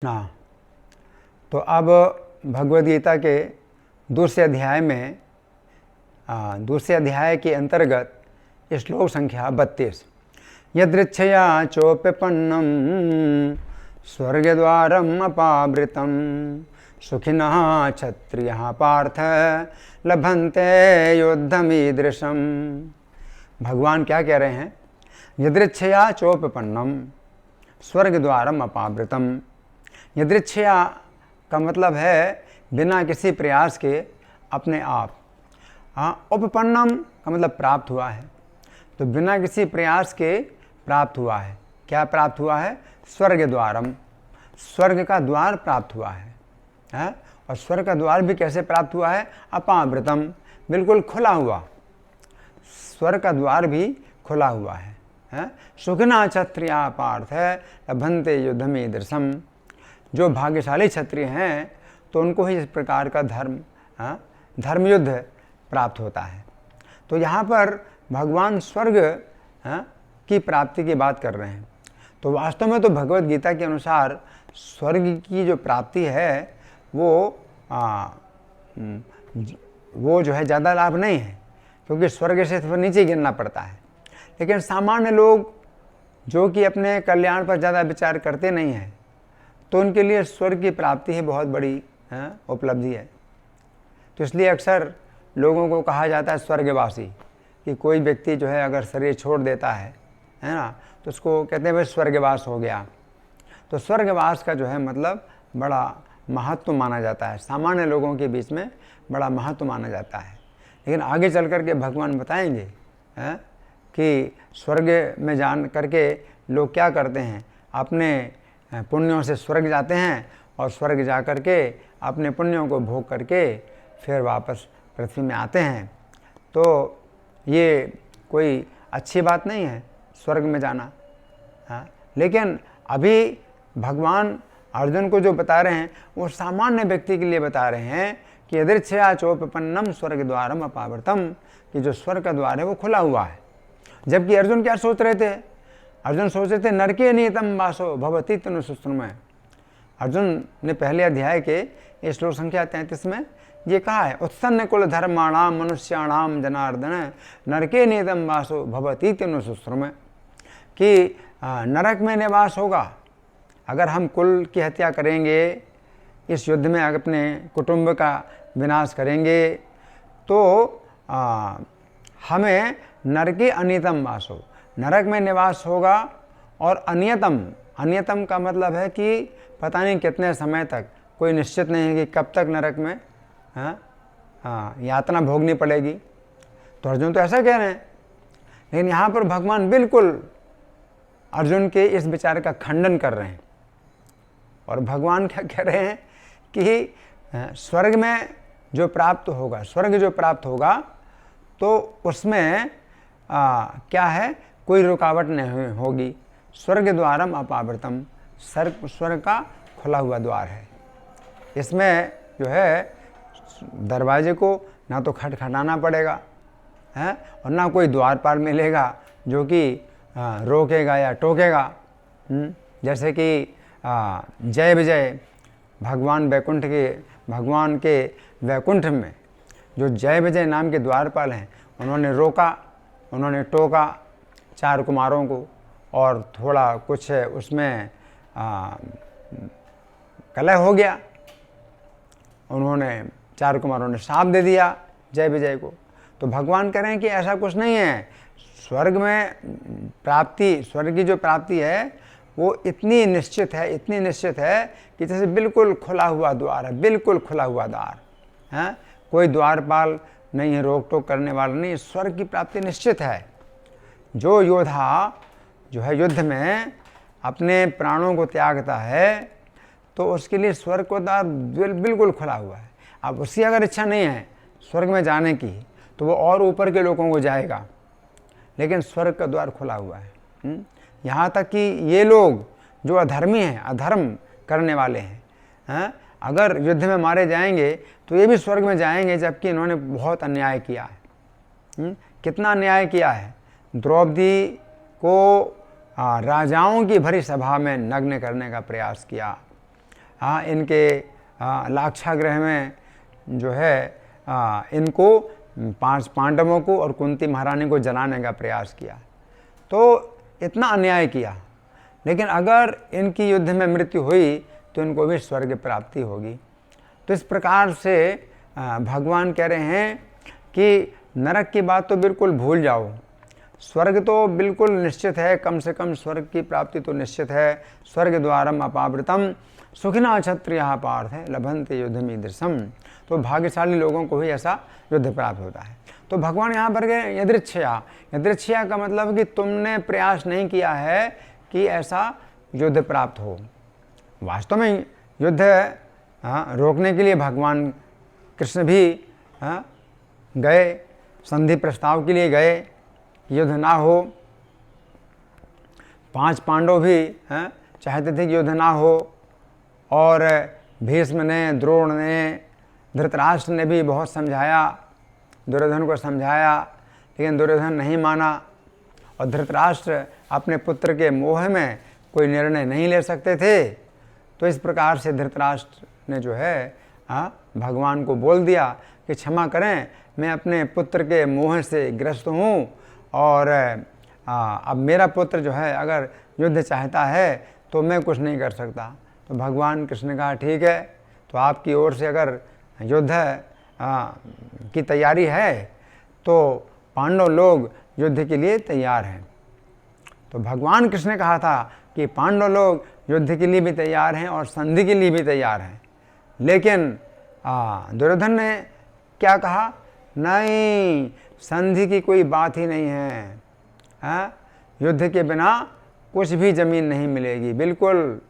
हाँ, तो अब भगवद गीता के दूसरे अध्याय के अंतर्गत श्लोक संख्या 32। यदृच्छया चोप्यपन्नं स्वर्गद्वारम् अपावृतं सुखिनः क्षत्रियः पार्थ लभन्ते युद्धमीदृशम्। भगवान क्या कह रहे हैं? यदृच्छया चोप्यपन्नं स्वर्गद्वारम् अपावृतं। यदृच्छया का मतलब है बिना किसी प्रयास के, अपने आप। उपपन्नम का मतलब प्राप्त हुआ है, तो बिना किसी प्रयास के प्राप्त हुआ है। क्या प्राप्त हुआ है? स्वर्ग द्वारम, स्वर्ग का द्वार प्राप्त हुआ है? और स्वर्ग का द्वार भी कैसे प्राप्त हुआ है? अपावृतम, बिल्कुल खुला हुआ। स्वर्ग का द्वार भी खुला हुआ है। सुखिना क्षत्रिया पार्थ लभन्ते युद्धमीदृशम्। जो भाग्यशाली क्षत्रिय हैं तो उनको ही इस प्रकार का धर्म युद्ध प्राप्त होता है। तो यहाँ पर भगवान स्वर्ग की प्राप्ति की बात कर रहे हैं। तो वास्तव में तो भगवद गीता के अनुसार स्वर्ग की जो प्राप्ति है वो जो है ज़्यादा लाभ नहीं है, क्योंकि स्वर्ग से थोड़ा नीचे गिरना पड़ता है। लेकिन सामान्य लोग जो कि अपने कल्याण पर ज़्यादा विचार करते नहीं हैं, तो उनके लिए स्वर्ग की प्राप्ति ही बहुत बड़ी उपलब्धि है। तो इसलिए अक्सर लोगों को कहा जाता है स्वर्गवासी, कि कोई व्यक्ति जो है अगर शरीर छोड़ देता है ना, तो उसको कहते हैं भाई स्वर्गवास हो गया। तो स्वर्गवास का जो है मतलब बड़ा महत्व माना जाता है, सामान्य लोगों के बीच में बड़ा महत्व माना जाता है। लेकिन आगे चल कर के भगवान बताएंगे कि स्वर्ग में जान करके लोग क्या करते हैं, अपने पुण्यों से स्वर्ग जाते हैं और स्वर्ग जा कर के अपने पुण्यों को भोग करके फिर वापस पृथ्वी में आते हैं। तो ये कोई अच्छी बात नहीं है स्वर्ग में जाना। लेकिन अभी भगवान अर्जुन को जो बता रहे हैं वो सामान्य व्यक्ति के लिए बता रहे हैं कि यदृच्छया चोपपन्नम स्वर्ग द्वारम अपावृतम, कि जो स्वर्ग का द्वार है वो खुला हुआ है। जबकि अर्जुन क्या सोच रहे थे? अर्जुन सोच रहे थे नरके नियतम वासो भवति तनुसुश्रुमे। अर्जुन ने पहले अध्याय के श्लोक संख्या 33 में ये कहा है, उत्सन्न कुल धर्माणाम मनुष्याणाम जनार्दन नरके नियतम वासो भवति तनुसुश्रुमे, कि नरक में निवास होगा। अगर हम कुल की हत्या करेंगे, इस युद्ध में अपने कुटुंब का विनाश करेंगे, तो हमें नरके अनियतम वासो, नरक में निवास होगा। और अनियतम का मतलब है कि पता नहीं कितने समय तक, कोई निश्चित नहीं है कि कब तक नरक में यातना भोगनी पड़ेगी। तो अर्जुन तो ऐसा कह रहे हैं, लेकिन यहाँ पर भगवान बिल्कुल अर्जुन के इस विचार का खंडन कर रहे हैं। और भगवान क्या कह रहे हैं कि स्वर्ग में जो प्राप्त होगा, स्वर्ग जो प्राप्त होगा, तो उसमें क्या है, कोई रुकावट नहीं होगी। स्वर्ग द्वारम अपावृतम, स्वर्ग का खुला हुआ द्वार है। इसमें जो है दरवाजे को ना तो खटखटाना पड़ेगा और ना कोई द्वारपाल मिलेगा जो कि रोकेगा या टोकेगा। जैसे कि जय विजय भगवान के वैकुंठ में जो जय विजय नाम के द्वारपाल हैं, उन्होंने रोका, उन्होंने टोका 4 कुमारों को, और थोड़ा कुछ उसमें कलह हो गया। उन्होंने 4 कुमारों ने शाप दे दिया जय विजय को। तो भगवान कह रहे हैं कि ऐसा कुछ नहीं है। स्वर्ग में प्राप्ति, स्वर्ग की जो प्राप्ति है वो इतनी निश्चित है कि जैसे बिल्कुल खुला हुआ द्वार है, बिल्कुल खुला हुआ द्वार है। कोई द्वारपाल नहीं है, रोक टोक करने वाला नहीं। स्वर्ग की प्राप्ति निश्चित है। जो योद्धा जो है युद्ध में अपने प्राणों को त्यागता है, तो उसके लिए स्वर्ग का द्वार बिल्कुल खुला हुआ है। अब उसकी अगर इच्छा नहीं है स्वर्ग में जाने की, तो वो और ऊपर के लोगों को जाएगा, लेकिन स्वर्ग का द्वार खुला हुआ है। यहाँ तक कि ये लोग जो अधर्मी हैं, अधर्म करने वाले हैं, अगर युद्ध में मारे जाएंगे तो ये भी स्वर्ग में जाएंगे, जबकि इन्होंने बहुत अन्याय किया है। कितना अन्याय किया है? द्रौपदी को राजाओं की भरी सभा में नग्न करने का प्रयास किया, इनके लाक्षागृह में जो है इनको 5 पांडवों को और कुंती महारानी को जलाने का प्रयास किया। तो इतना अन्याय किया, लेकिन अगर इनकी युद्ध में मृत्यु हुई तो इनको भी स्वर्ग प्राप्ति होगी। तो इस प्रकार से भगवान कह रहे हैं कि नरक की बात तो बिल्कुल भूल जाओ, स्वर्ग तो बिल्कुल निश्चित है, कम से कम स्वर्ग की प्राप्ति तो निश्चित है। स्वर्ग द्वारम अपावृतम सुखिना क्षत्रियः पार्थ लभन्ते युद्धमीदृशम। तो भाग्यशाली लोगों को ही ऐसा युद्ध प्राप्त होता है। तो भगवान यहाँ पर गए यदृच्छया। यदृच्छया का मतलब कि तुमने प्रयास नहीं किया है कि ऐसा युद्ध प्राप्त हो। वास्तव में युद्ध रोकने के लिए भगवान कृष्ण भी गए, संधि प्रस्ताव के लिए गए, युद्ध ना हो। 5 पांडव भी चाहते थे कि युद्ध ना हो, और भीष्म ने, द्रोण ने, धृतराष्ट्र ने भी बहुत समझाया, दुर्योधन को समझाया, लेकिन दुर्योधन नहीं माना। और धृतराष्ट्र अपने पुत्र के मोह में कोई निर्णय नहीं ले सकते थे। तो इस प्रकार से धृतराष्ट्र ने जो है भगवान को बोल दिया कि क्षमा करें, मैं अपने पुत्र के मोह से ग्रस्त हूँ, और अब मेरा पुत्र जो है अगर युद्ध चाहता है तो मैं कुछ नहीं कर सकता। तो भगवान कृष्ण ने कहा ठीक है, तो आपकी ओर से अगर युद्ध की तैयारी है तो पांडव लोग युद्ध के लिए तैयार हैं। तो भगवान कृष्ण ने कहा था कि पांडव लोग युद्ध के लिए भी तैयार हैं और संधि के लिए भी तैयार हैं, लेकिन दुर्योधन ने क्या कहा, नहीं, संधि की कोई बात ही नहीं है, युद्ध के बिना कुछ भी ज़मीन नहीं मिलेगी, बिल्कुल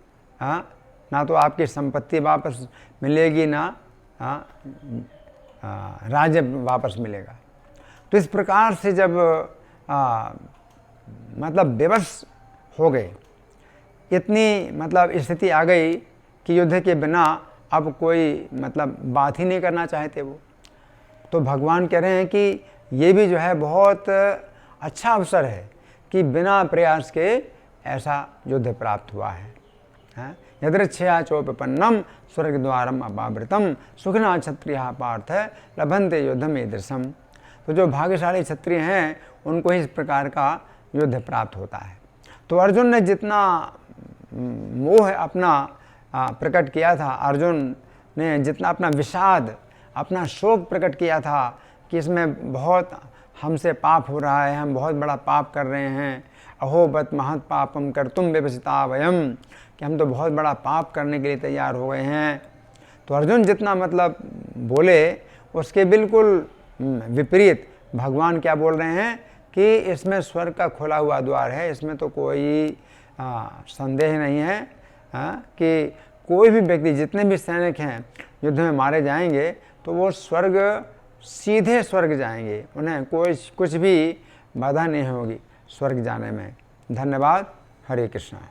ना तो आपकी संपत्ति वापस मिलेगी, ना राज्य वापस मिलेगा। तो इस प्रकार से जब मतलब विवश हो गए, इतनी मतलब स्थिति आ गई कि युद्ध के बिना अब कोई मतलब बात ही नहीं करना चाहते वो। तो भगवान कह रहे हैं कि ये भी जो है बहुत अच्छा अवसर है कि बिना प्रयास के ऐसा युद्ध प्राप्त हुआ है। यदृच्छया चोपपन्नम स्वर्ग द्वारम अपावृतम सुखिना क्षत्रियः पार्थ लभन्ते युद्धमीदृशम। तो जो भाग्यशाली क्षत्रिय हैं उनको ही इस प्रकार का युद्ध प्राप्त होता है। तो अर्जुन ने जितना मोह अपना प्रकट किया था, अर्जुन ने जितना अपना विषाद, अपना शोक प्रकट किया था कि इसमें बहुत हमसे पाप हो रहा है, हम बहुत बड़ा पाप कर रहे हैं, अहो बत महत् पापम कर्तुम विवसिता वयम, कि हम तो बहुत बड़ा पाप करने के लिए तैयार हो गए हैं। तो अर्जुन जितना मतलब बोले उसके बिल्कुल विपरीत भगवान क्या बोल रहे हैं कि इसमें स्वर्ग का खुला हुआ द्वार है, इसमें तो कोई संदेह नहीं है कि कोई भी व्यक्ति, जितने भी सैनिक हैं युद्ध में मारे जाएंगे तो वो स्वर्ग, सीधे स्वर्ग जाएंगे, उन्हें कोई कुछ भी बाधा नहीं होगी स्वर्ग जाने में। धन्यवाद। हरे कृष्णा।